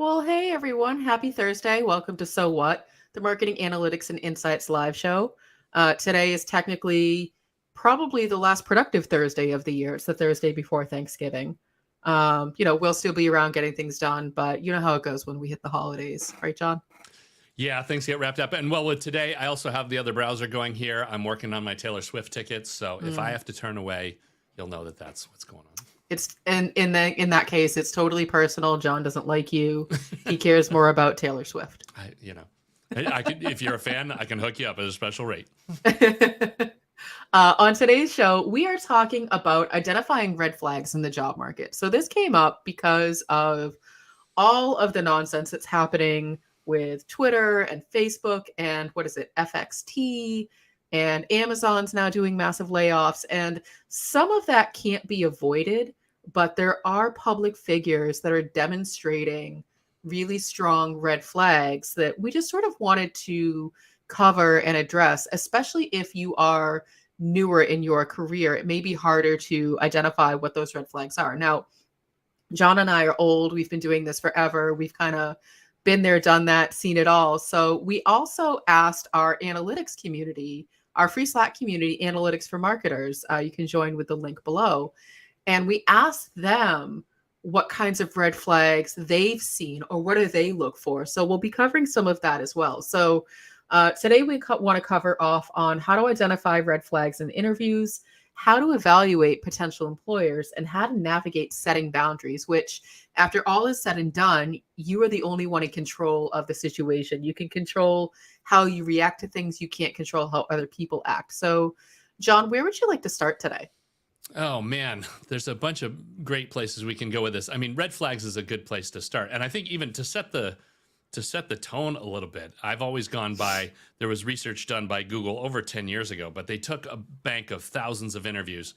Well, hey everyone. Happy Thursday. Welcome to So What, the Marketing Analytics and Insights live show. Today is technically probably the last productive Thursday of the year. It's the Thursday before Thanksgiving. We'll still be around getting things done, but you know how it goes when we hit the holidays, right, John? Yeah, things get wrapped up. And well, with today, I also have the other browser going here. I'm working on my Taylor Swift tickets. So if I Mm. have to turn away, you'll know that that's what's going It's in that case, it's totally personal. John doesn't like you. on. He cares more about Taylor Swift. I could, if you're a fan, I can hook you up at a special rate. On today's show, we are talking about identifying red flags in the job market. So, this came up because of all of the nonsense that's happening with Twitter and Facebook and what is it, FXT, and Amazon's now doing massive layoffs. And some of that can't be avoided, but there are public figures that are demonstrating really strong red flags that we just sort of wanted to cover and address, especially if you are newer in your career. It may be harder to identify what those red flags are. Now, John and I are old. We've been doing this forever. We've kind of been there, done that, seen it all. So we also asked our analytics community, our free Slack community, Analytics for Marketers. You can join with the link below. And we asked them what kinds of red flags they've seen or what do they look for. So we'll be covering some of that as well. So today we want to cover off on how to identify red flags in interviews, how to evaluate potential employers, and how to navigate setting boundaries, which after all is said and done, you are the only one in control of the situation. You can control how you react to things. You can't control how other people act. So, John, where would you like to start today? Oh man, there's a bunch of great places we can go with this. I mean, red flags is a good place to start. And I think even to set the tone a little bit, I've always gone by, there was research done by Google over 10 years ago, but they took a bank of thousands of interviews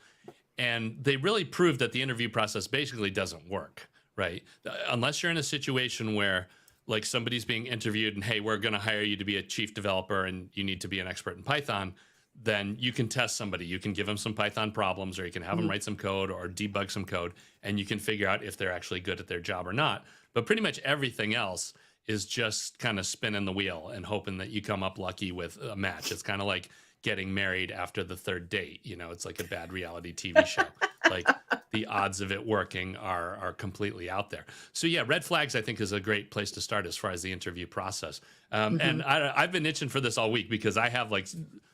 and they really proved that the interview process basically doesn't work, right? Unless you're in a situation where like somebody's being interviewed and, hey, we're going to hire you to be a chief developer and you need to be an expert in Python, then you can test somebody. You can give them some Python problems, or you can have them write some code or debug some code, and you can figure out if they're actually good at their job or not. But pretty much everything else is just kind of spinning the wheel and hoping that you come up lucky with a match. It's kind of like getting married after the third date. You know, it's like a bad reality TV show. Like the odds of it working are completely out there. So yeah, red flags I think is a great place to start as far as the interview process. And I've been itching for this all week because I have like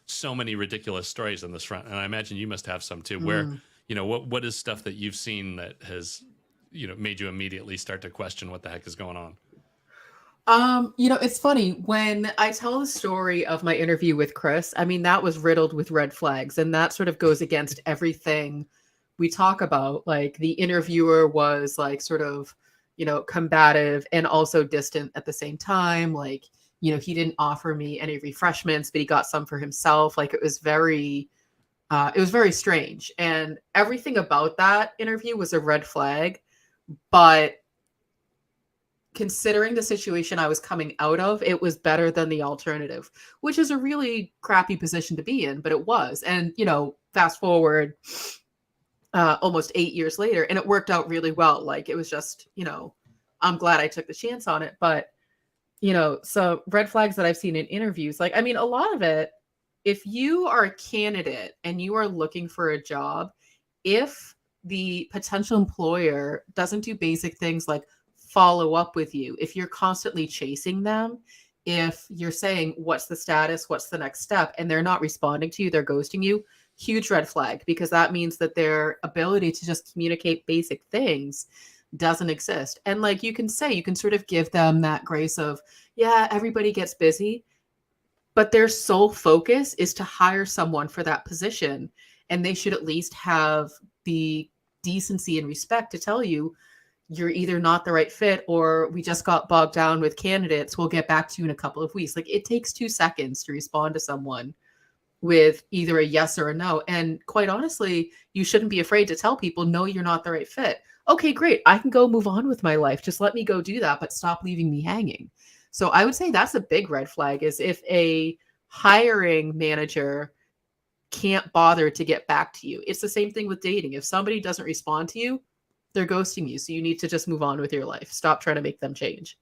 so many ridiculous stories on this front, and I imagine you must have some too. Where what is stuff that you've seen that has made you immediately start to question what the heck is going on? It's funny when I tell the story of my interview with Chris. I mean, that was riddled with red flags, and that sort of goes against everything we talk about. Like the interviewer was like sort of, combative and also distant at the same time. Like, he didn't offer me any refreshments, but he got some for himself. Like it was very strange. And everything about that interview was a red flag. But considering the situation I was coming out of, it was better than the alternative, which is a really crappy position to be in, but it was. And, fast forward almost 8 years later, and it worked out really well. Like it was just, I'm glad I took the chance on it. But, so red flags that I've seen in interviews, like, I mean, a lot of it, if you are a candidate and you are looking for a job, if the potential employer doesn't do basic things like follow up with you, if you're constantly chasing them, if you're saying, what's the status, what's the next step, and they're not responding to you, they're ghosting you, huge red flag, because that means that their ability to just communicate basic things doesn't exist. And like you can sort of give them that grace of, yeah, everybody gets busy, but their sole focus is to hire someone for that position. And they should at least have the decency and respect to tell you, you're either not the right fit or we just got bogged down with candidates. We'll get back to you in a couple of weeks. Like it takes 2 seconds to respond to someone with either a yes or a no. And quite honestly, you shouldn't be afraid to tell people, no, you're not the right fit. Okay, great. I can go move on with my life. Just let me go do that, but stop leaving me hanging. So I would say that's a big red flag, is if a hiring manager can't bother to get back to you. It's the same thing with dating. If somebody doesn't respond to you, They're ghosting you. So you need to just move on with your life. Stop trying to make them change.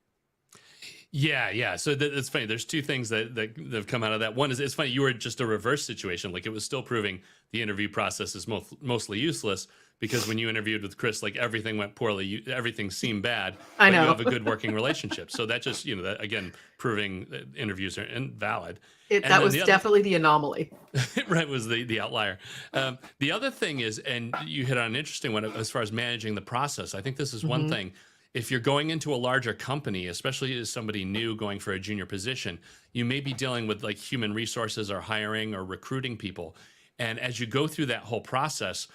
Yeah. So it's funny. There's two things that have come out of that. One is it's funny. You were just a reverse situation. Like it was still proving the interview process is mostly useless because when you interviewed with Chris, like everything went poorly. Everything seemed bad. I But you know. have a good working relationship. So that just that again proving that interviews are invalid. And That then was the other definitely the anomaly. right was the outlier. The other thing is, and you hit on an interesting one as far as managing the process. I think this is one Mhm. thing. If you're going into a larger company, especially as somebody new going for a junior position, you may be dealing with like human resources or hiring or recruiting people. And as you go through that whole process,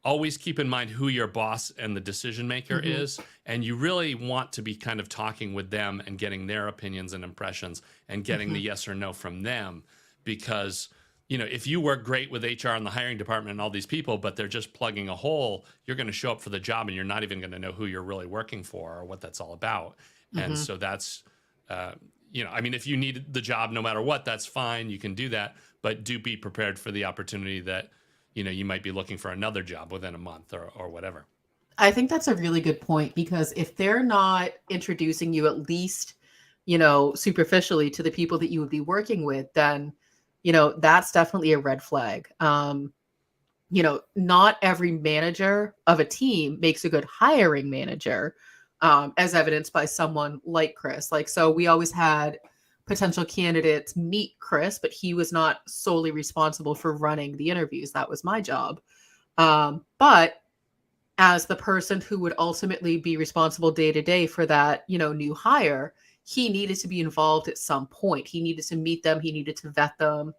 always keep in mind who your boss and the decision maker Mhm. is. And you really want to be kind of talking with them and getting their opinions and impressions and getting the Mhm. yes or no from them. Because if you work great with HR and the hiring department and all these people, but they're just plugging a hole, you're going to show up for the job and you're not even going to know who you're really working for or what that's all about. And Mhm. so that's, I mean, if you need the job no matter what, that's fine. You can do that, but do be prepared for the opportunity that, you might be looking for another job within a month or whatever. I think that's a really good point because if they're not introducing you at least, superficially to the people that you would be working with, then, that's definitely a red flag. Not every manager of a team makes a good hiring manager, as evidenced by someone like Chris. Like, so we always had potential candidates meet Chris, but he was not solely responsible for running the interviews. That was my job. But as the person who would ultimately be responsible day to day for that, new hire, he needed to be involved at some point. He needed to meet them, he needed to vet them.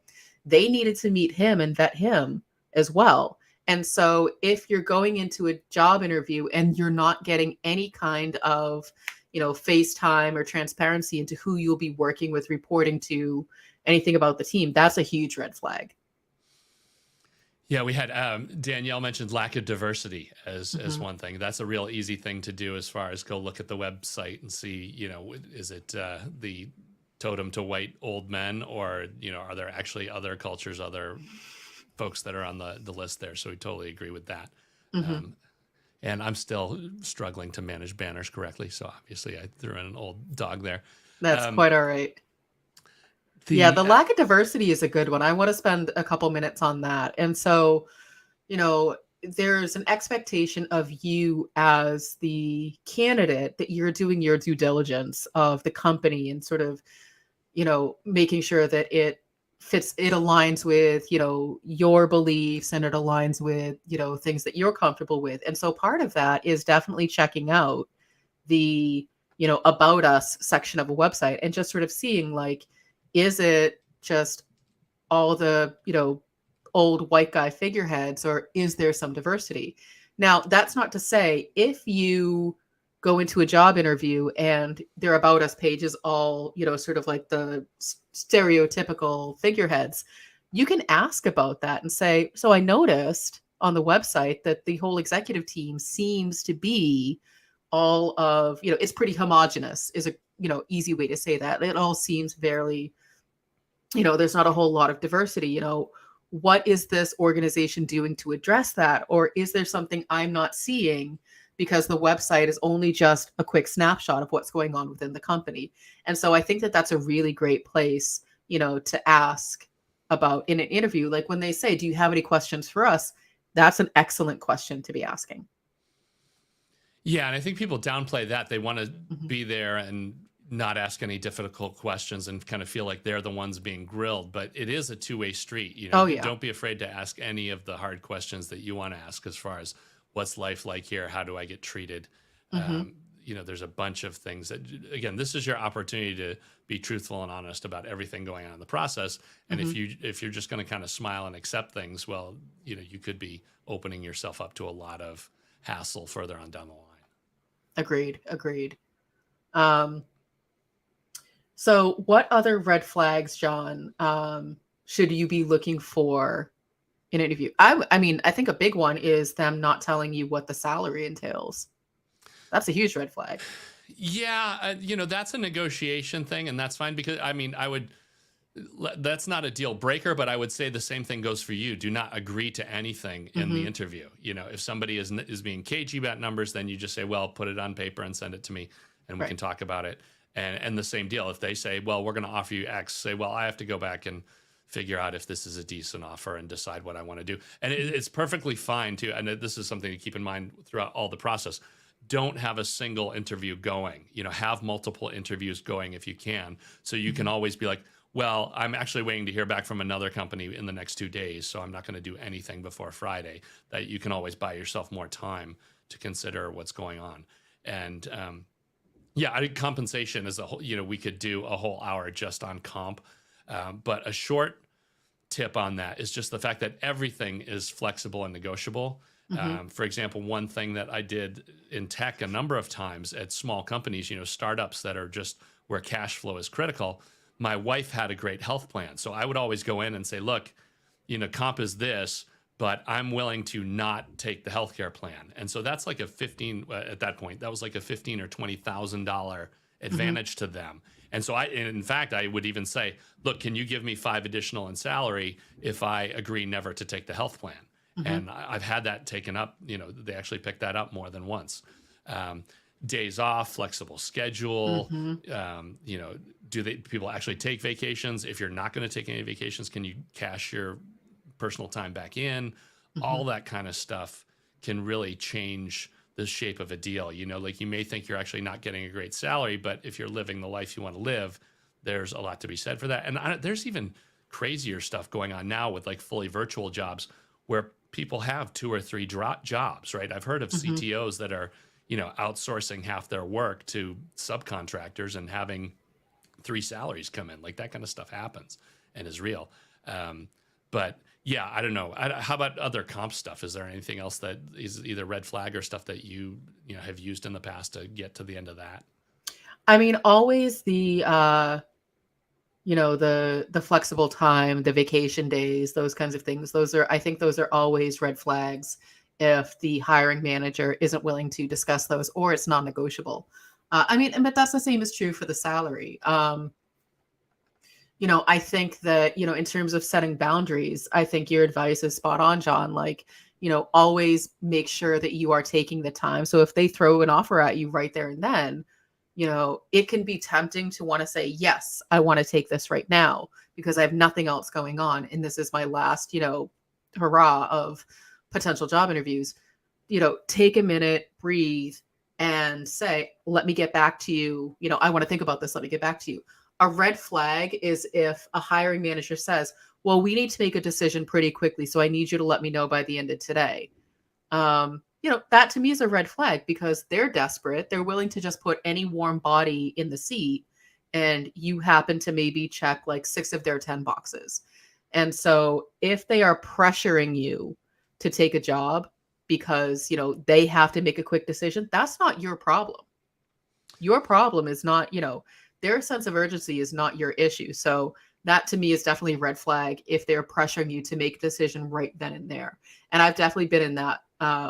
They needed to meet him and vet him as well. And so if you're going into a job interview and you're not getting any kind of, FaceTime or transparency into who you'll be working with, reporting to, anything about the team, that's a huge red flag. Yeah, we had Danielle mentioned lack of diversity as Mhm. one thing. That's a real easy thing to do as far as go look at the website and see, is it the totem to white old men or, are there actually other cultures, other folks that are on the list there? So we totally agree with that. Mhm. Um, and I'm still struggling to manage banners correctly. So obviously I threw in an old dog there. That's Um, quite all right. Yeah, the the lack of diversity is a good one. I want to spend a couple minutes on that. And so, you know, there's an expectation of you as the candidate that you're doing your due diligence of the company and sort of, making sure that it fits, it aligns with, your beliefs and it aligns with, things that you're comfortable with. And so part of that is definitely checking out the, about us section of a website and just sort of seeing like, is it just all the, old white guy figureheads or is there some diversity? Now, that's not to say if you go into a job interview and their about us page is all, sort of like the stereotypical figureheads, you can ask about that and say, so I noticed on the website that the whole executive team seems to be all of, it's pretty homogenous is a, easy way to say that. It all seems very, there's not a whole lot of diversity. What is this organization doing to address that? Or is there something I'm not seeing because the website is only just a quick snapshot of what's going on within the company? And so I think that that's a really great place, to ask about in an interview. Like when they say, do you have any questions for us? That's an excellent question to be asking. Yeah, and I think people downplay that. They want to Mhm. be there and not ask any difficult questions and kind of feel like they're the ones being grilled. But it is a two-way street. Oh, yeah. Don't be afraid to ask any of the hard questions that you want to ask as far as what's life like here? How do I get treated? Hmm. There's a bunch of things that, again, this is your opportunity to be truthful and honest about everything going on in the process. And Hmm. if you're just going to kind of smile and accept things, well, you could be opening yourself up to a lot of hassle further on down the line. Agreed. Agreed. Um, So, what other red flags, John, should you be looking for in an interview? I mean, I think a big one is them not telling you what the salary entails. That's a huge red flag. Yeah, that's a negotiation thing, and that's fine because I mean, I would That's not a deal breaker, but I would say the same thing goes for you. Do not agree to anything in the Hmm. interview. You know, if somebody is being cagey about numbers, then you just say, well, put it on paper and send it to me, and we Right. can talk about it. And the same deal. If they say, well, we're going to offer you X, say, well, I have to go back and figure out if this is a decent offer and decide what I want to do. And it's perfectly fine too. And this is something to keep in mind throughout all the process. Don't have a single interview going. You know, have multiple interviews going if you can, so you can Hmm. always be like, well, I'm actually waiting to hear back from another company in the next 2 days, so I'm not going to do anything before Friday. That you can always buy yourself more time to consider what's going on. And yeah, I think compensation is a whole, you know, we could do a whole hour just on comp. But a short tip on that is just the fact that everything is flexible and negotiable. Hmm. For example, one thing that I did in tech a number of times at small companies, you know, startups that are just where cash flow is critical, my wife had a great health plan. So I would always go in and say, look, you know, comp is this, but I'm willing to not take the healthcare plan. And so that's like a 15 at that point, that was like a 15 or $20,000 Hmm. advantage to them. And so in fact, I would even say, look, can you give me 5 additional in salary if I agree never to take the health plan? Hmm. And I've had that taken up, you know, they actually picked that up more than once. Um, Days off, flexible schedule, Hmm. you know, do they people actually take vacations? If you're not going to take any vacations, can you cash your personal time back in? Hmm. All that kind of stuff can really change the shape of a deal. You know, like you may think you're actually not getting a great salary, but if you're living the life you want to live, there's a lot to be said for that. And there's even crazier stuff going on now with like fully virtual jobs where people have 2 or 3 jobs, right? I've heard of Hmm. CTOs that are, you know, outsourcing half their work to subcontractors and having 3 salaries come in. Like that kind of stuff happens and is real. But yeah, I don't know. How about other comp stuff? Is there anything else that is either red flag or stuff that you know have used in the past to get to the end of that? I mean, always the the flexible time, the vacation days, those kinds of things. Those are, I think those are always red flags if the hiring manager isn't willing to discuss those or it's non-negotiable. I mean, but that's the same is true for the salary. I think that, in terms of setting boundaries, I think your advice is spot on, John. Like, always make sure that you are taking the time. So if they throw an offer at you right there and then, it can be tempting to want to say, yes, I want to take this right now because I have nothing else going on. And this is my last, hurrah of potential job interviews. Take a minute, breathe, and say, let me get back to you. I want to think about this. Let me get back to you. A red flag is if a hiring manager says, well, we need to make a decision pretty quickly. So I need you to let me know by the end of today. That to me is a red flag because they're desperate. They're willing to just put any warm body in the seat. And you happen to maybe check like 6 of their 10 boxes. And so if they are pressuring you to take a job because, they have to make a quick decision, that's not your problem. Your problem is not, their sense of urgency is not your issue. So that to me is definitely a red flag if they're pressuring you to make a decision right then and there. And I've definitely been in that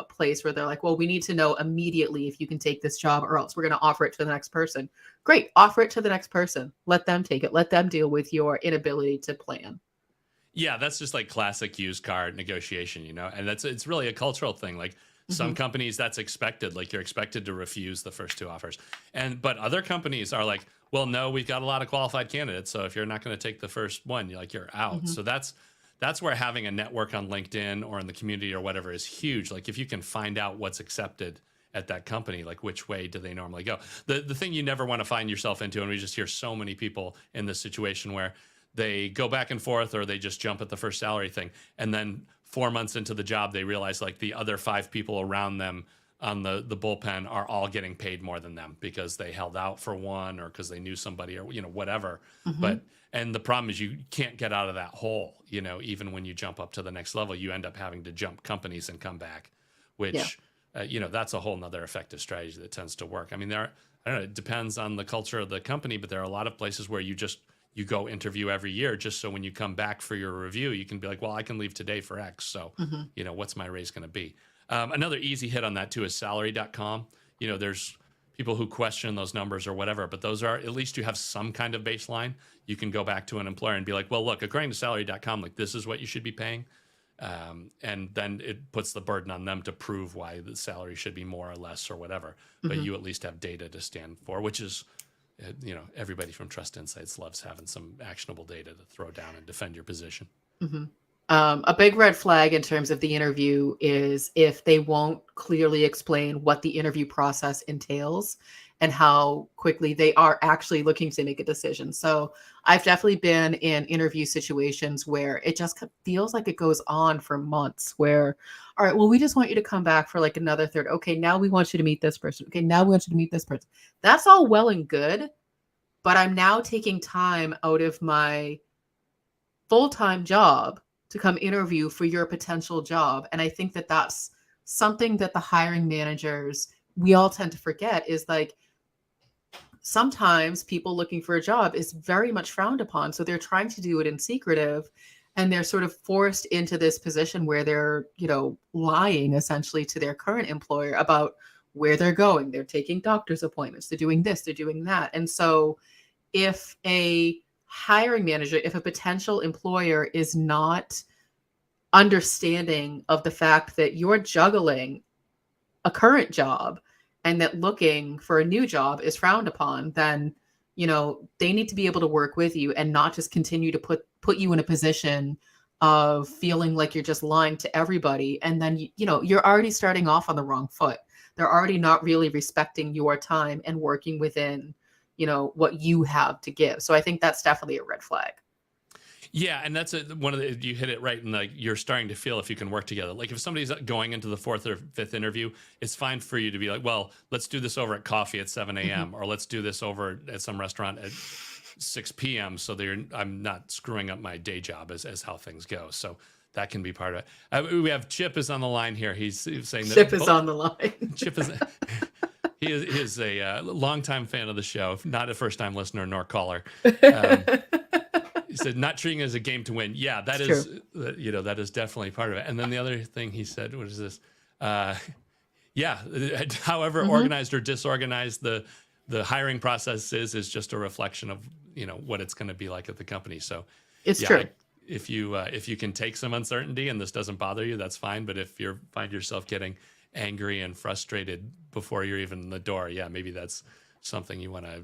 place where they're like, well, we need to know immediately if you can take this job or else we're going to offer it to the next person. Great. Offer it to the next person. Let them take it. Let them deal with your inability to plan. Yeah, that's just like classic used car negotiation, you know, and it's really a cultural thing. Like some Hmm. companies, that's expected. Like you're expected to refuse the first 2 offers, but other companies are like, well, no, we've got a lot of qualified candidates, so if you're not going to take the first one, you're out. Hmm. So that's where having a network on LinkedIn or in the community or whatever is huge. Like if you can find out what's accepted at that company, like which way do they normally go? The thing you never want to find yourself into, and we just hear so many people in this situation where they go back and forth or they just jump at the first salary thing, and then 4 months into the job they realize like the other 5 people around them on the bullpen are all getting paid more than them because they held out for one or because they knew somebody or whatever. Hmm. But and the problem is you can't get out of that hole. Even when you jump up to the next level, you end up having to jump companies and come back, Yeah. which that's a whole nother effective strategy that tends to work. I mean, I don't know, it depends on the culture of the company, but there are a lot of places where you go interview every year just so when you come back for your review, you can be like, well, I can leave today for X. So, Hmm. what's my raise going to be? Another easy hit on that too is salary.com. There's people who question those numbers or whatever, but those are, at least you have some kind of baseline. You can go back to an employer and be like, well, look, according to salary.com, like this is what you should be paying. And then it puts the burden on them to prove why the salary should be more or less or whatever. But you at least have data to stand for, which is, everybody from Trust Insights loves having some actionable data to throw down and defend your position. A big red flag in terms of the interview is if they won't clearly explain what the interview process entails and how quickly they are actually looking to make a decision. So I've definitely been in interview situations where it just feels like it goes on for months where, all right, well, we just want you to come back for like another third. Okay, now we want you to meet this person. Okay, now we want you to meet this person. That's all well and good, but I'm now taking time out of my full-time job to come interview for your potential job. And I think that that's something that the hiring managers, we all tend to forget, is like, sometimes people looking for a job is very much frowned upon. So they're trying to do it in secretive, and they're sort of forced into this position where they're, lying essentially to their current employer about where they're going. They're taking doctor's appointments. They're doing this, they're doing that. And so if a hiring manager, if a potential employer is not understanding of the fact that you're juggling a current job and that looking for a new job is frowned upon, then, they need to be able to work with you and not just continue to put you in a position of feeling like you're just lying to everybody. And then, you're already starting off on the wrong foot. They're already not really respecting your time and working within what you have to give. So I think that's definitely a red flag. Yeah, and that's one of the, you hit it right, and like you're starting to feel if you can work together. Like if somebody's going into the fourth or fifth interview, it's fine for you to be like, well, let's do this over at coffee at 7 a.m. or let's do this over at some restaurant at 6 p.m. so that I'm not screwing up my day job as how things go. So that can be part of it. We have Chip is on the line here. He's saying that Chip is on the line. Chip is. He is a longtime fan of the show, not a first-time listener nor caller. He said, not treating it as a game to win. Yeah, that is, true. That is definitely part of it. And then the other thing he said, what is this? However organized or disorganized the hiring process is just a reflection of, what it's going to be like at the company. So it's true. If you can take some uncertainty and this doesn't bother you, that's fine. But if you find yourself getting angry and frustrated before you're even in the door, maybe that's something you want to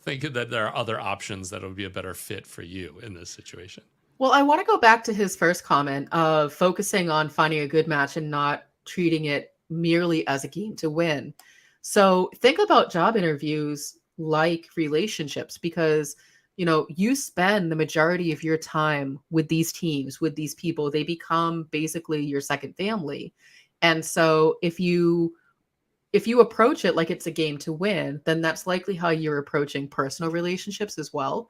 think that there are other options that would be a better fit for you in this situation. Well, I want to go back to his first comment of focusing on finding a good match and not treating it merely as a game to win. So think about job interviews like relationships, because you spend the majority of your time with these teams, with these people. They become basically your second family. And so if you approach it like it's a game to win, then that's likely how you're approaching personal relationships as well.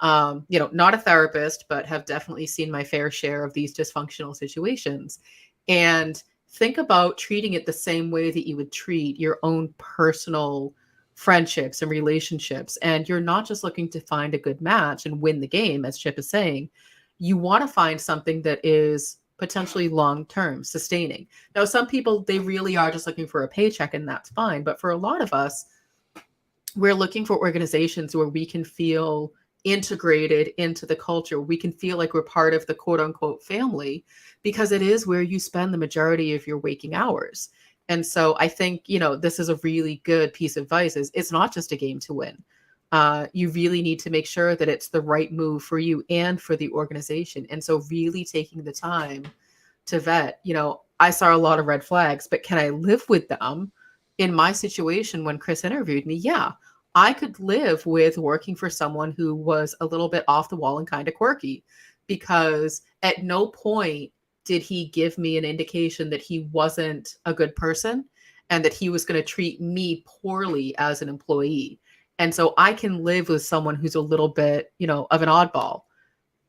Not a therapist, but have definitely seen my fair share of these dysfunctional situations. And think about treating it the same way that you would treat your own personal friendships and relationships. And you're not just looking to find a good match and win the game, as Chip is saying. You want to find something that is potentially long-term, sustaining. Now, some people, they really are just looking for a paycheck, and that's fine. But for a lot of us, we're looking for organizations where we can feel integrated into the culture. We can feel like we're part of the quote unquote family, because it is where you spend the majority of your waking hours. And so I think, this is a really good piece of advice. It's not just a game to win. You really need to make sure that it's the right move for you and for the organization. And so really taking the time to vet, I saw a lot of red flags, but can I live with them? In my situation, when Chris interviewed me, I could live with working for someone who was a little bit off the wall and kind of quirky, because at no point did he give me an indication that he wasn't a good person and that he was going to treat me poorly as an employee. And so I can live with someone who's a little bit, of an oddball.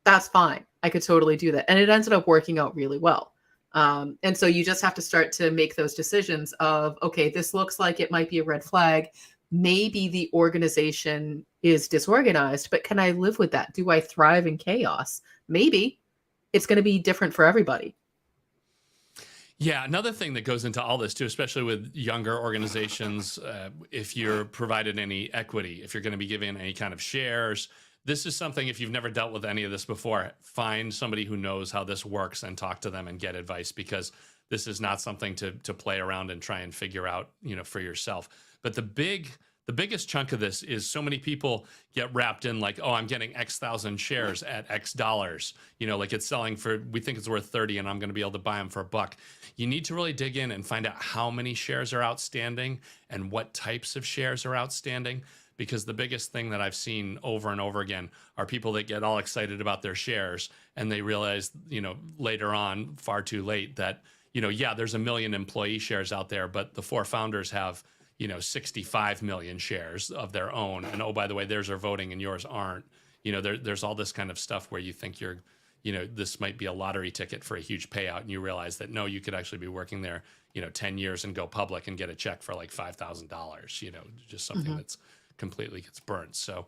That's fine. I could totally do that. And it ended up working out really well. And so you just have to start to make those decisions of, okay, this looks like it might be a red flag. Maybe the organization is disorganized, but can I live with that? Do I thrive in chaos? Maybe. It's going to be different for everybody. Yeah, another thing that goes into all this too, especially with younger organizations, if you're provided any equity, if you're going to be given any kind of shares, this is something, if you've never dealt with any of this before, find somebody who knows how this works and talk to them and get advice, because this is not something to play around and try and figure out, for yourself. But the biggest chunk of this is so many people get wrapped in like, oh, I'm getting X thousand shares at X dollars, like it's selling for, we think it's worth 30 and I'm going to be able to buy them for $1. You need to really dig in and find out how many shares are outstanding and what types of shares are outstanding. Because the biggest thing that I've seen over and over again are people that get all excited about their shares and they realize, later on, far too late, that, yeah, there's 1 million employee shares out there, but the 4 founders have 65 million shares of their own. And oh, by the way, theirs are voting and yours aren't. There's all this kind of stuff where you think this might be a lottery ticket for a huge payout. And you realize that, no, you could actually be working there, 10 years and go public and get a check for like $5,000, just something that's completely gets burnt. So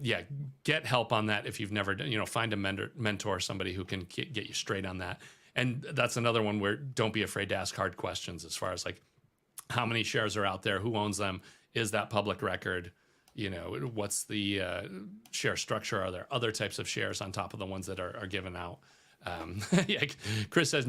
yeah, get help on that. If you've never done, find a mentor, somebody who can get you straight on that. And that's another one where don't be afraid to ask hard questions as far as like, how many shares are out there? Who owns them? Is that public record? What's the share structure? Are there other types of shares on top of the ones that are given out? Yeah, Chris says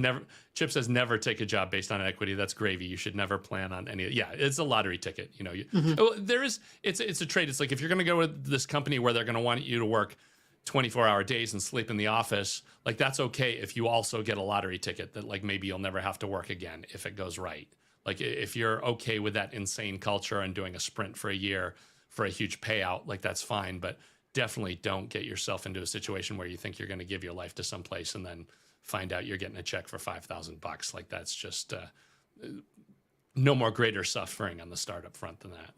Chip says never take a job based on equity. That's gravy. You should never plan on any. Yeah, it's a lottery ticket. It's a trade. It's like if you're going to go with this company where they're going to want you to work 24-hour days and sleep in the office, like that's okay if you also get a lottery ticket that like maybe you'll never have to work again if it goes right. Like if you're okay with that insane culture and doing a sprint for a year for a huge payout, like that's fine. But definitely don't get yourself into a situation where you think you're going to give your life to someplace and then find out you're getting a check for $5,000. Like that's just no more greater suffering on the startup front than that.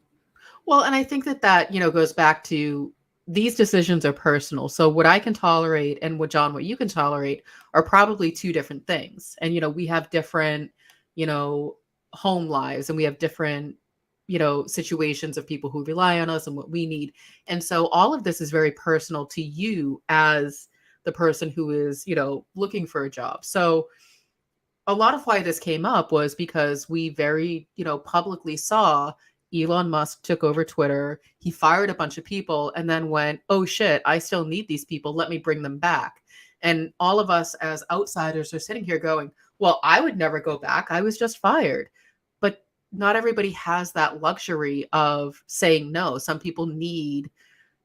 Well, and I think that goes back to these decisions are personal. So what I can tolerate and what you can tolerate are probably two different things. And, we have different, home lives, and we have different situations of people who rely on us and what we need. And so all of this is very personal to you as the person who is looking for a job. So a lot of why this came up was because we very publicly saw Elon Musk took over Twitter, he fired a bunch of people and then went, oh shit, I still need these people, let me bring them back. And all of us as outsiders are sitting here going, well, I would never go back, I was just fired. But not everybody has that luxury of saying no. Some people need,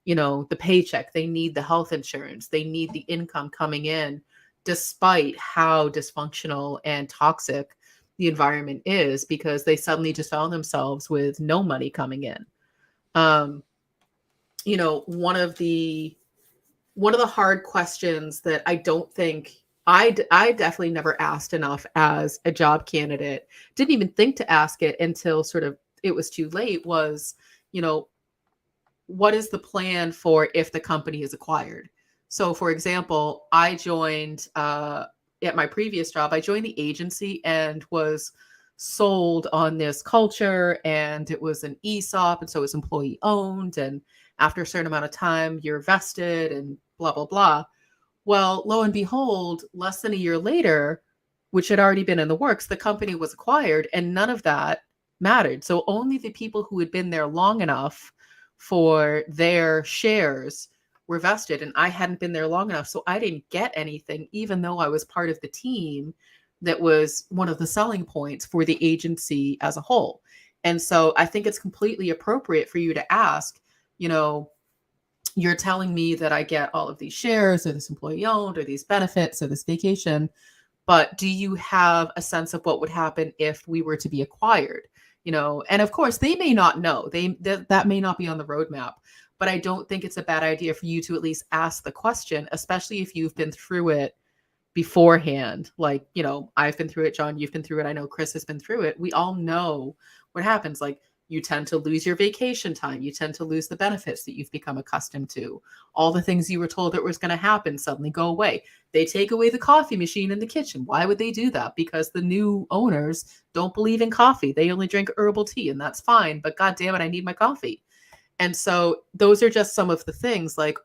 the paycheck. They need the health insurance. They need the income coming in, despite how dysfunctional and toxic the environment is, because they suddenly just found themselves with no money coming in. One of the hard questions that I don't think I definitely never asked enough as a job candidate, didn't even think to ask it until sort of it was too late, was, what is the plan for if the company is acquired? So for example, I joined at my previous job, I joined the agency and was sold on this culture, and it was an ESOP, and so it was employee owned, and after a certain amount of time you're vested and blah blah blah. Well, lo and behold, less than a year later, which had already been in the works, the company was acquired and none of that mattered. So only the people who had been there long enough for their shares were vested, and I hadn't been there long enough, so I didn't get anything, even though I was part of the team that was one of the selling points for the agency as a whole. And so I think it's completely appropriate for you to ask, you're telling me that I get all of these shares or this employee owned or these benefits or this vacation, but do you have a sense of what would happen if we were to be acquired? And of course they may not know, that may not be on the roadmap, but I don't think it's a bad idea for you to at least ask the question, especially if you've been through it beforehand. Like, I've been through it, John, you've been through it. I know Chris has been through it. We all know what happens. Like, you tend to lose your vacation time. You tend to lose the benefits that you've become accustomed to. All the things you were told that was going to happen suddenly go away. They take away the coffee machine in the kitchen. Why would they do that? Because the new owners don't believe in coffee. They only drink herbal tea, and that's fine. But God damn it, I need my coffee. And so those are just some of the things, like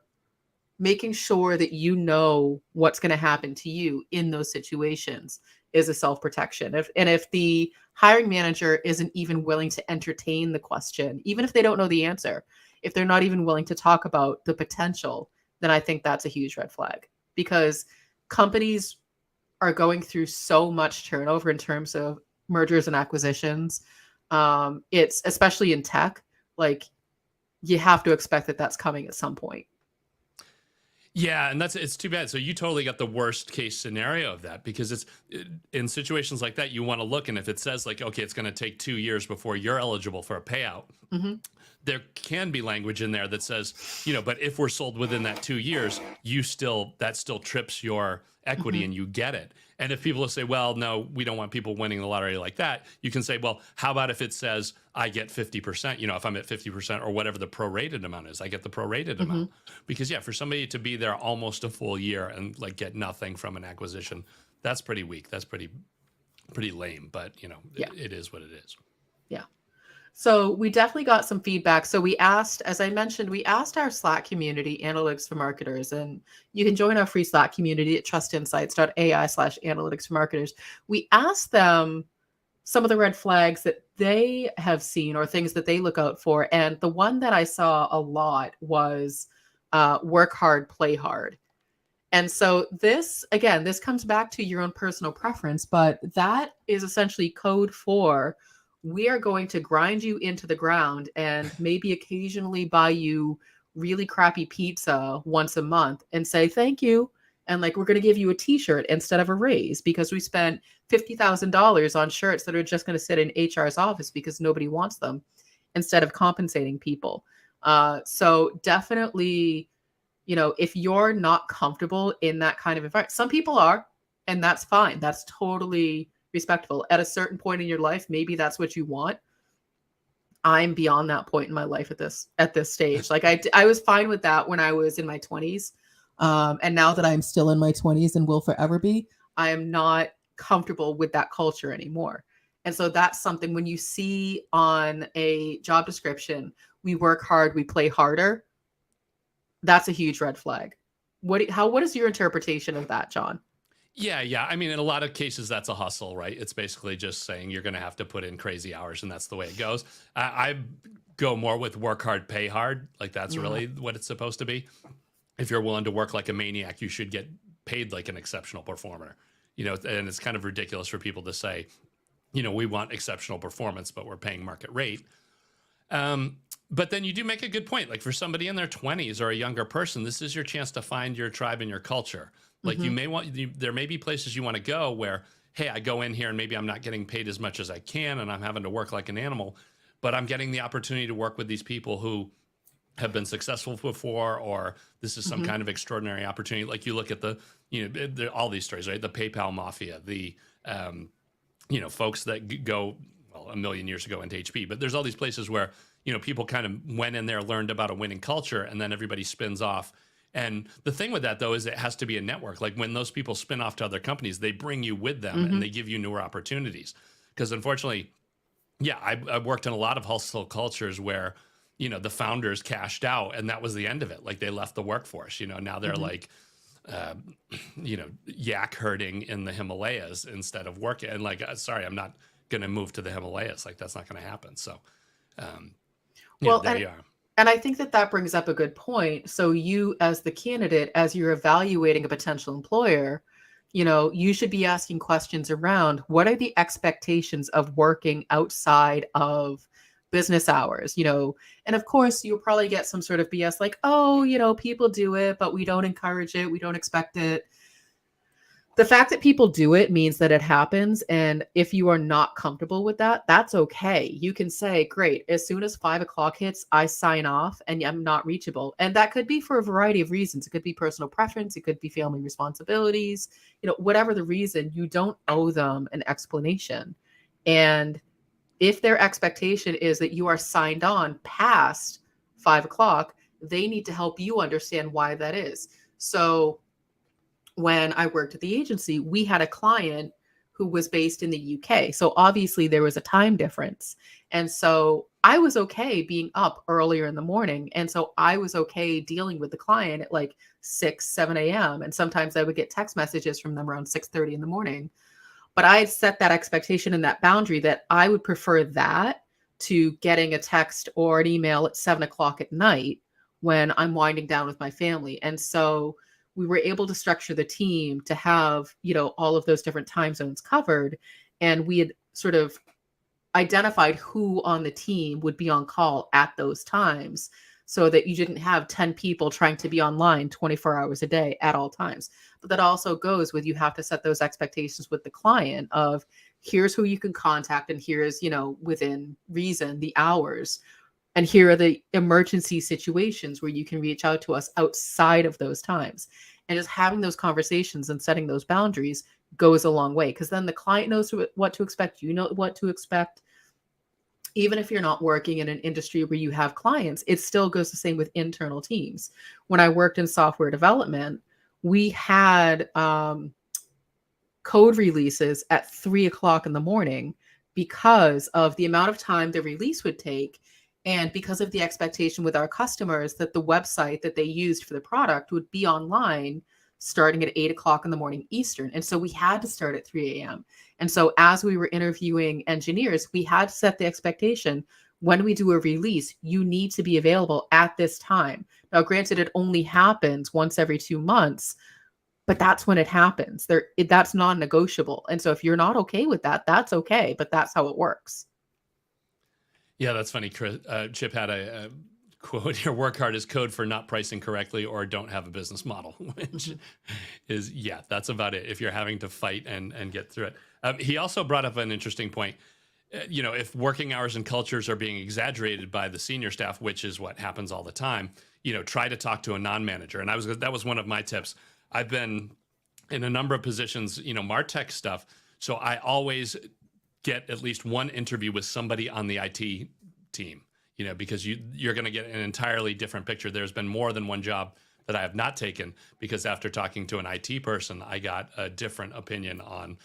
making sure that you know what's going to happen to you in those situations is a self-protection. If the hiring manager isn't even willing to entertain the question, even if they don't know the answer, if they're not even willing to talk about the potential, then I think that's a huge red flag, because companies are going through so much turnover in terms of mergers and acquisitions. It's especially in tech, like you have to expect that that's coming at some point. Yeah, and it's too bad. So you totally got the worst case scenario of that, because it's in situations like that, you want to look, and if it says like, okay, it's going to take 2 years before you're eligible for a payout, there can be language in there that says, but if we're sold within that 2 years, that still trips your equity and you get it. And if people say, well, no, we don't want people winning the lottery like that, you can say, well, how about if it says I get 50%, if I'm at 50% or whatever the prorated amount is, I get the prorated amount. Because for somebody to be there almost a full year and like get nothing from an acquisition, that's pretty weak. That's pretty lame, but it is what it is. Yeah. So we definitely got some feedback. So we asked, as I mentioned, we asked our Slack community, Analytics for Marketers, and you can join our free Slack community at trustinsights.ai/analytics for marketers. We asked them some of the red flags that they have seen or things that they look out for. And the one that I saw a lot was work hard, play hard. And so this comes back to your own personal preference, but that is essentially code for, we are going to grind you into the ground and maybe occasionally buy you really crappy pizza once a month and say thank you. And like, we're going to give you a t-shirt instead of a raise because we spent $50,000 on shirts that are just going to sit in HR's office because nobody wants them, instead of compensating people. So definitely, if you're not comfortable in that kind of environment, some people are, and that's fine. That's totally respectful. At a certain point in your life, maybe that's what you want. I'm beyond that point in my life at this stage. Like I was fine with that when I was in my 20s. And now that I'm still in my 20s and will forever be, I am not comfortable with that culture anymore. And so that's something, when you see on a job description, we work hard, we play harder, that's a huge red flag. What is your interpretation of that, John? Yeah. I mean, in a lot of cases, that's a hustle, right? It's basically just saying you're going to have to put in crazy hours, and that's the way it goes. I go more with work hard, pay hard. Like that's really what it's supposed to be. If you're willing to work like a maniac, you should get paid like an exceptional performer. And it's kind of ridiculous for people to say, we want exceptional performance, but we're paying market rate. But then you do make a good point. Like for somebody in their 20s or a younger person, this is your chance to find your tribe and your culture. Like there may be places you want to go where, hey, I go in here and maybe I'm not getting paid as much as I can and I'm having to work like an animal, but I'm getting the opportunity to work with these people who have been successful before, or this is some kind of extraordinary opportunity. Like you look at all these stories, right? The PayPal mafia, the, folks that go, well, a million years ago into HP, but there's all these places where, people kind of went in there, learned about a winning culture, and then everybody spins off. And the thing with that, though, is it has to be a network. Like when those people spin off to other companies, they bring you with them and they give you newer opportunities. Because unfortunately, I've worked in a lot of hustle cultures where, the founders cashed out and that was the end of it. Like they left the workforce, now they're like, yak herding in the Himalayas instead of working. And like, sorry, I'm not going to move to the Himalayas. Like that's not going to happen. So, there you are. And I think that brings up a good point. So you, as the candidate, as you're evaluating a potential employer, you should be asking questions around, what are the expectations of working outside of business hours? And of course you'll probably get some sort of BS like, oh, people do it, but we don't encourage it. We don't expect it. The fact that people do it means that it happens. And if you are not comfortable with that, that's okay. You can say, great, as soon as 5 o'clock hits, I sign off and I'm not reachable. And that could be for a variety of reasons. It could be personal preference. It could be family responsibilities, whatever the reason, you don't owe them an explanation. And if their expectation is that you are signed on past 5 o'clock, they need to help you understand why that is. So when I worked at the agency, we had a client who was based in the UK. So obviously there was a time difference. And so I was okay being up earlier in the morning. And so I was okay dealing with the client at like 6, 7 a.m. And sometimes I would get text messages from them around 6:30 in the morning. But I had set that expectation and that boundary that I would prefer that to getting a text or an email at 7 o'clock at night when I'm winding down with my family. And so we were able to structure the team to have, all of those different time zones covered. And we had sort of identified who on the team would be on call at those times so that you didn't have 10 people trying to be online 24 hours a day at all times. But that also goes with, you have to set those expectations with the client of, here's who you can contact, and here's, within reason, the hours. And here are the emergency situations where you can reach out to us outside of those times. And just having those conversations and setting those boundaries goes a long way, because then the client knows what to expect. You know what to expect. Even if you're not working in an industry where you have clients, it still goes the same with internal teams. When I worked in software development, we had code releases at 3 o'clock in the morning because of the amount of time the release would take, and because of the expectation with our customers that the website that they used for the product would be online starting at 8 o'clock in the morning Eastern. And so we had to start at 3 a.m. And so as we were interviewing engineers, we had to set the expectation, when we do a release, you need to be available at this time. Now, granted, it only happens once every 2 months, but that's when it happens. That's non-negotiable. And so if you're not okay with that, that's okay, but that's how it works. Yeah, that's funny. Chip had a quote here: "Work hard is code for not pricing correctly or don't have a business model," which is, yeah, that's about it. If you're having to fight and get through it. He also brought up an interesting point. If working hours and cultures are being exaggerated by the senior staff, which is what happens all the time, try to talk to a non-manager. And that was one of my tips. I've been in a number of positions, MarTech stuff. So I always get at least one interview with somebody on the IT team, because you're going to get an entirely different picture. There's been more than one job that I have not taken because after talking to an IT person, I got a different opinion on,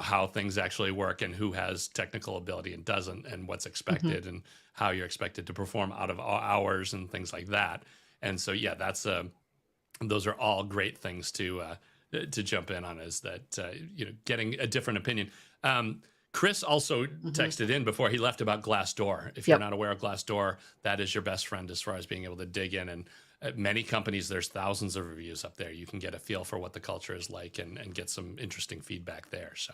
how things actually work and who has technical ability and doesn't, and what's expected and how you're expected to perform out of hours and things like that. And so, yeah, those are all great things to jump in on, is that, getting a different opinion. Chris also texted in before he left about Glassdoor. If you're not aware of Glassdoor, that is your best friend as far as being able to dig in. And at many companies, there's thousands of reviews up there. You can get a feel for what the culture is like and get some interesting feedback there. So,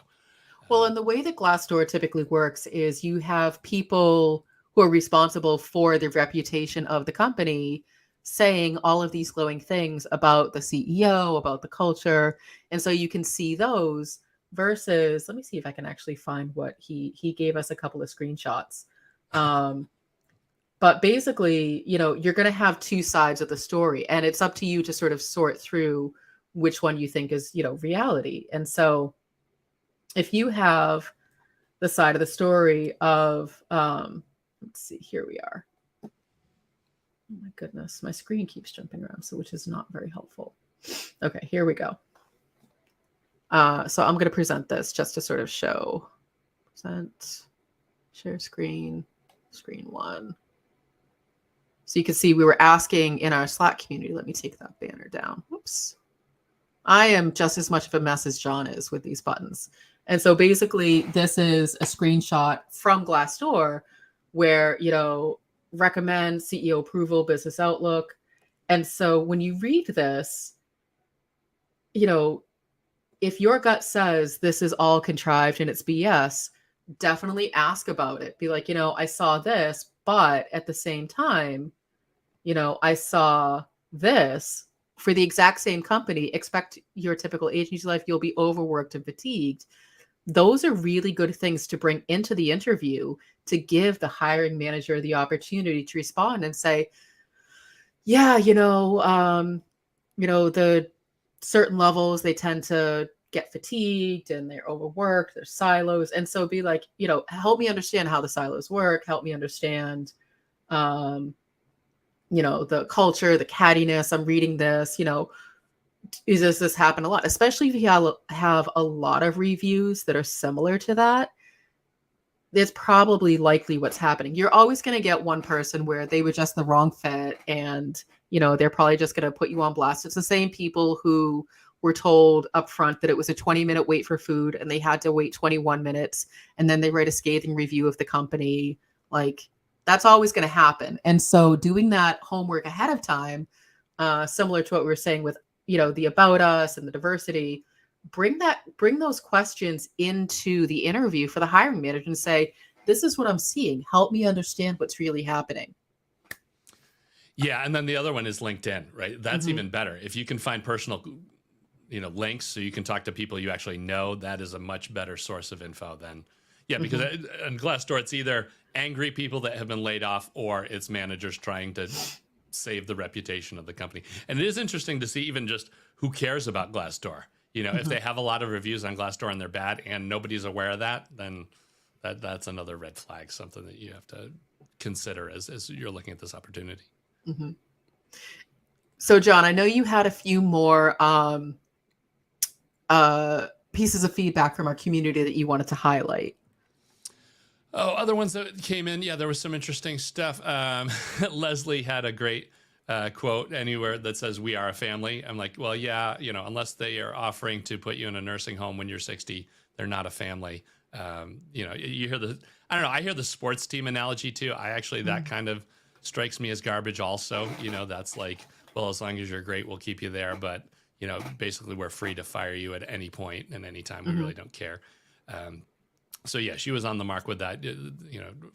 well, and the way that Glassdoor typically works is you have people who are responsible for the reputation of the company saying all of these glowing things about the CEO, about the culture. And so you can see those. Versus, let me see if I can actually find what he gave us a couple of screenshots. But basically, you're going to have two sides of the story, and it's up to you to sort of sort through which one you think is, reality. And so if you have the side of the story of, let's see, here we are. Oh my goodness, my screen keeps jumping around, so which is not very helpful. Okay, here we go. So I'm going to present this just to sort of show. Present, share screen, screen one. So you can see we were asking in our Slack community. Let me take that banner down. Whoops. I am just as much of a mess as John is with these buttons. And so basically this is a screenshot from Glassdoor where, recommend CEO approval, business outlook. And so when you read this, if your gut says this is all contrived and it's BS, definitely ask about it. Be like, I saw this, but at the same time, I saw this for the exact same company. Expect your typical agency life. You'll be overworked and fatigued. Those are really good things to bring into the interview to give the hiring manager the opportunity to respond and say, yeah, the certain levels, they tend to get fatigued and they're overworked, there's silos. And so be like, help me understand how the silos work. Help me understand, the culture, the cattiness. I'm reading this, does this happen a lot? Especially if you have a lot of reviews that are similar to that. It's probably likely what's happening. You're always going to get one person where they were just the wrong fit and, they're probably just going to put you on blast. It's the same people who were told up front that it was a 20-minute wait for food and they had to wait 21 minutes, and then they write a scathing review of the company. Like, that's always going to happen. And so doing that homework ahead of time, similar to what we were saying with, the about us and the diversity, bring those questions into the interview for the hiring manager and say, this is what I'm seeing. Help me understand what's really happening. Yeah. And then the other one is LinkedIn, right? That's Mhm. even better. If you can find personal, links so you can talk to people you actually know, that is a much better source of info than, because on Glassdoor, it's either angry people that have been laid off or it's managers trying to save the reputation of the company. And it is interesting to see even just who cares about Glassdoor. If they have a lot of reviews on Glassdoor and they're bad and nobody's aware of that, then that's another red flag, something that you have to consider as you're looking at this opportunity. Mm-hmm. So, John, I know you had a few more pieces of feedback from our community that you wanted to highlight. Oh, other ones that came in. Yeah, there was some interesting stuff. Leslie had a great quote anywhere that says, "We are a family." I'm like, well, yeah, unless they are offering to put you in a nursing home when you're 60, they're not a family. You hear I hear the sports team analogy too. That kind of strikes me as garbage also. That's like, well, as long as you're great, we'll keep you there. But, basically we're free to fire you at any point and any time. We really don't care. So yeah, she was on the mark with that.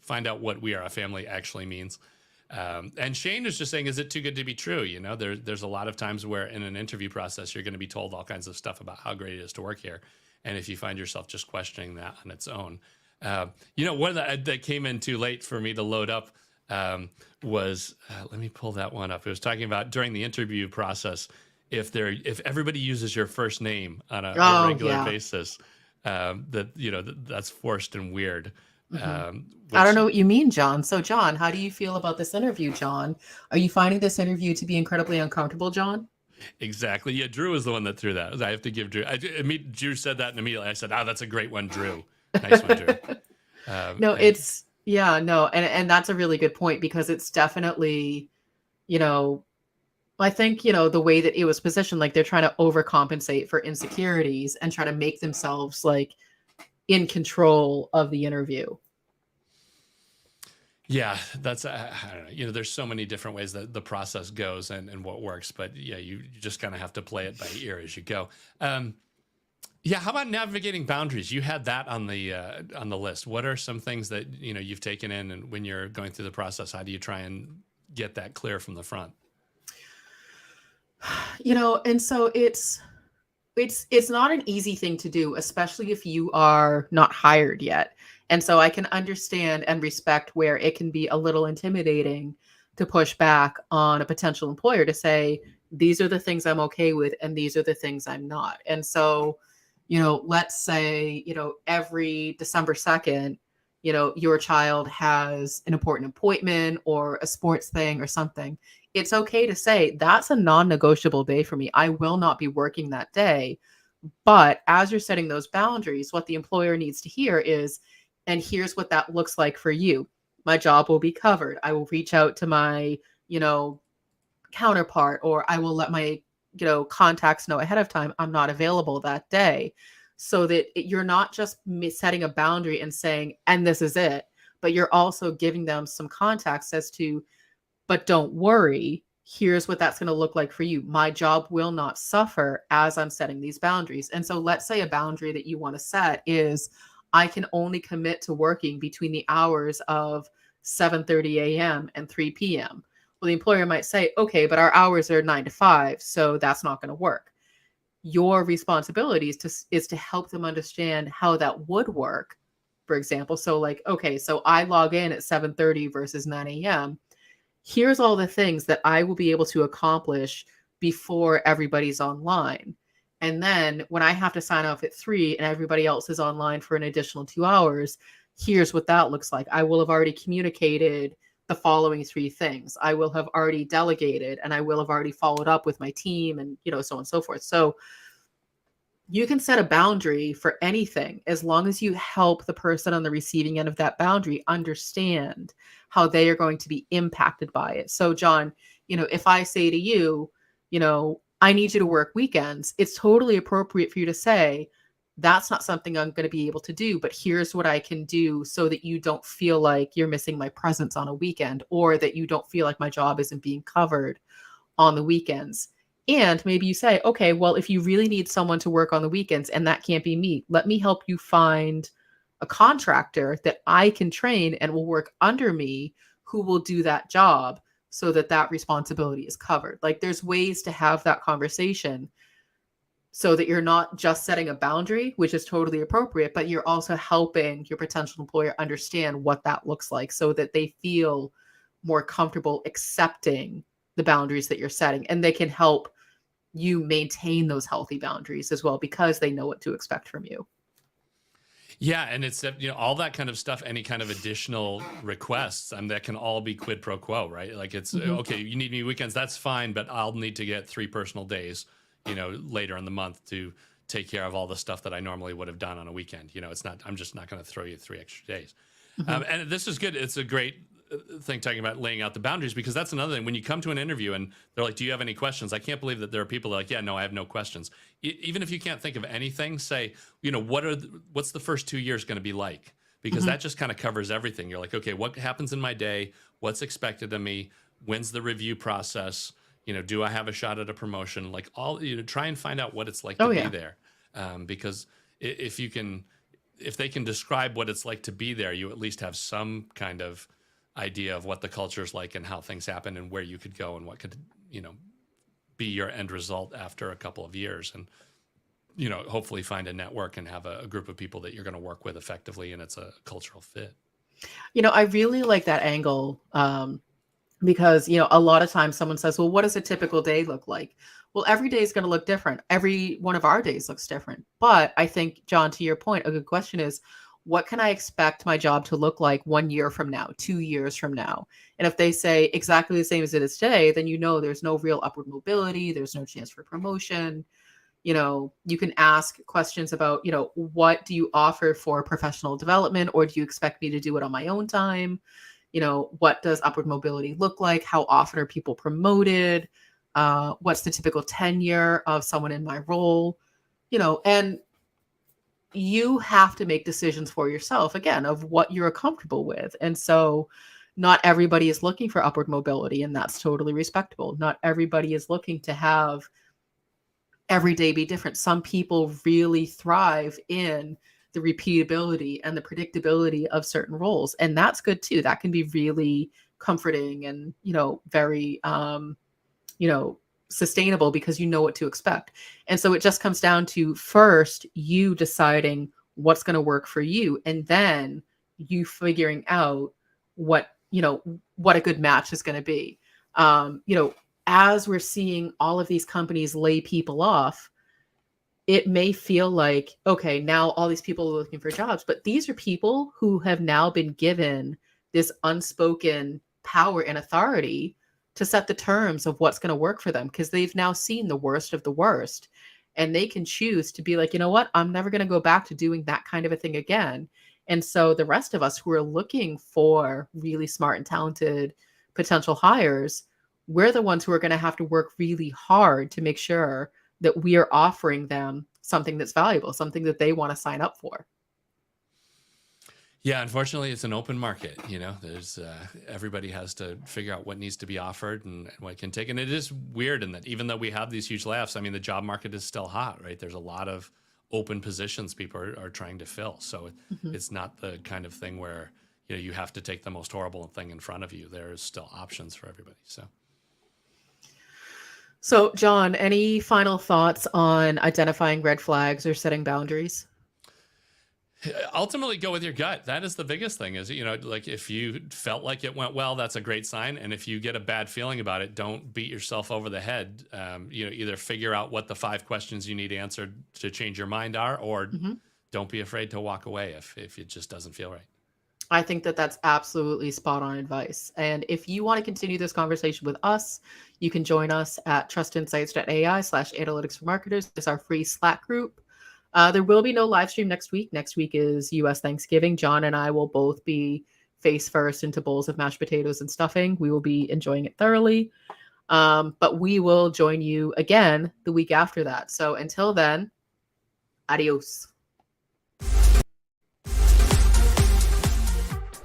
Find out what "we are a family" actually means. And Shane is just saying, is it too good to be true? There's a lot of times where in an interview process, you're going to be told all kinds of stuff about how great it is to work here. And if you find yourself just questioning that on its own, one that came in too late for me to load up was, let me pull that one up. It was talking about during the interview process, if everybody uses your first name on a regular basis, that's forced and weird. I don't know what you mean, John. So, John, how do you feel about this interview, John? Are you finding this interview to be incredibly uncomfortable, John? Exactly. Yeah, Drew was the one that threw that. I have to give Drew. Drew said that, and immediately I said, "Oh, that's a great one, Drew. Nice one, Drew." And that's a really good point, because it's definitely, I think, the way that it was positioned, like they're trying to overcompensate for insecurities and try to make themselves like in control of the interview. Yeah, that's, I don't know. There's so many different ways that the process goes and what works, but yeah, you just kind of have to play it by ear as you go. Yeah, how about navigating boundaries? You had that on the list. What are some things that you've taken in, and when you're going through the process, how do you try and get that clear from the front? And so it's not an easy thing to do, especially if you are not hired yet. And so I can understand and respect where it can be a little intimidating to push back on a potential employer to say, these are the things I'm okay with and these are the things I'm not. And so, let's say, every December 2nd, your child has an important appointment or a sports thing or something. It's okay to say, that's a non-negotiable day for me. I will not be working that day. But as you're setting those boundaries, what the employer needs to hear is, and here's what that looks like for you. My job will be covered. I will reach out to my, counterpart, or I will let my, contacts know ahead of time I'm not available that day, so that you're not just setting a boundary and saying, and this is it, but you're also giving them some context as to, but don't worry, here's what that's going to look like for you. My job will not suffer as I'm setting these boundaries. And so let's say a boundary that you want to set is, I can only commit to working between the hours of 7:30 a.m. and 3 p.m. Well, the employer might say, okay, but our hours are 9 to 5, so that's not going to work. Your responsibility is to help them understand how that would work, for example. So like, okay, so I log in at 7:30 versus 9 a.m. Here's all the things that I will be able to accomplish before everybody's online. And then when I have to sign off at 3 and everybody else is online for an additional 2 hours, here's what that looks like. I will have already communicated the following 3 things. I will have already delegated, and I will have already followed up with my team, and so on and so forth. So you can set a boundary for anything as long as you help the person on the receiving end of that boundary understand how they are going to be impacted by it. So John, if I say to you, I need you to work weekends, it's totally appropriate for you to say, that's not something I'm going to be able to do, but here's what I can do so that you don't feel like you're missing my presence on a weekend, or that you don't feel like my job isn't being covered on the weekends. And maybe you say, okay, well, if you really need someone to work on the weekends and that can't be me, let me help you find a contractor that I can train and will work under me who will do that job so that that responsibility is covered. Like, there's ways to have that conversation so that you're not just setting a boundary, which is totally appropriate, but you're also helping your potential employer understand what that looks like so that they feel more comfortable accepting the boundaries that you're setting, and they can help you maintain those healthy boundaries as well because they know what to expect from you. Yeah, and it's all that kind of stuff, any kind of additional requests, that can all be quid pro quo, right? Like, it's okay, you need me weekends, that's fine, but I'll need to get 3 personal days, later in the month to take care of all the stuff that I normally would have done on a weekend. It's not, I'm just not going to throw you 3 extra days. And this is good. It's a great thing talking about laying out the boundaries, because that's another thing. When you come to an interview and they're like, do you have any questions? I can't believe that there are people that are like, yeah, no, I have no questions. Even if you can't think of anything, say, what's the first 2 years going to be like? Because that just kind of covers everything. You're like, okay, what happens in my day? What's expected of me? When's the review process? Do I have a shot at a promotion? Like, all, try and find out what it's like to be there. Because if they can describe what it's like to be there, you at least have some kind of idea of what the culture is like and how things happen and where you could go and what could, be your end result after a couple of years. And, hopefully find a network and have a group of people that you're going to work with effectively, and it's a cultural fit. I really like that angle. Because, a lot of times someone says, well, what does a typical day look like? Well, every day is going to look different. Every one of our days looks different. But I think, John, to your point, a good question is, what can I expect my job to look like 1 year from now, 2 years from now? And if they say exactly the same as it is today, then there's no real upward mobility. There's no chance for promotion. You can ask questions about, what do you offer for professional development, or do you expect me to do it on my own time? What does upward mobility look like? How often are people promoted? What's the typical tenure of someone in my role? And you have to make decisions for yourself, again, of what you're comfortable with. And so not everybody is looking for upward mobility, and that's totally respectable. Not everybody is looking to have every day be different. Some people really thrive in the repeatability and the predictability of certain roles. And that's good too. That can be really comforting and, very, sustainable, because you know what to expect. And so it just comes down to, first, you deciding what's going to work for you, and then you figuring out what a good match is going to be. As we're seeing all of these companies lay people off, it may feel like, okay, now all these people are looking for jobs, but these are people who have now been given this unspoken power and authority to set the terms of what's going to work for them, because they've now seen the worst of the worst, and they can choose to be like, you know what, I'm never going to go back to doing that kind of a thing again. And so the rest of us who are looking for really smart and talented potential hires, we're the ones who are going to have to work really hard to make sure that we are offering them something that's valuable, something that they want to sign up for. Yeah, unfortunately, it's an open market. There's everybody has to figure out what needs to be offered and what can take. And it is weird in that even though we have these huge layoffs, the job market is still hot, right? There's a lot of open positions people are trying to fill. So it's not the kind of thing where you have to take the most horrible thing in front of you. There's still options for everybody. So, John, any final thoughts on identifying red flags or setting boundaries? Ultimately, go with your gut. That is the biggest thing, is, like, if you felt like it went well, that's a great sign. And if you get a bad feeling about it, don't beat yourself over the head. Either figure out what the 5 questions you need answered to change your mind are, or don't be afraid to walk away if it just doesn't feel right. I think that that's absolutely spot on advice. And if you want to continue this conversation with us, you can join us at trustinsights.ai/analytics for marketers. It's our free Slack group. There will be no live stream next week. Next week is US Thanksgiving. John and I will both be face first into bowls of mashed potatoes and stuffing. We will be enjoying it thoroughly. But we will join you again the week after that. So until then, adios.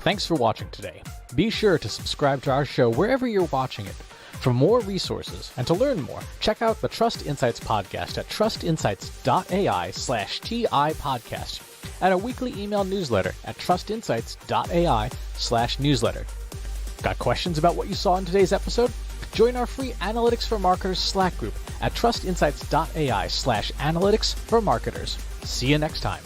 Thanks for watching today. Be sure to subscribe to our show wherever you're watching it. For more resources and to learn more, check out the Trust Insights podcast at trustinsights.ai/TI podcast and a weekly email newsletter at trustinsights.ai/newsletter. Got questions about what you saw in today's episode? Join our free Analytics for Marketers Slack group at trustinsights.ai/analytics for marketers. See you next time.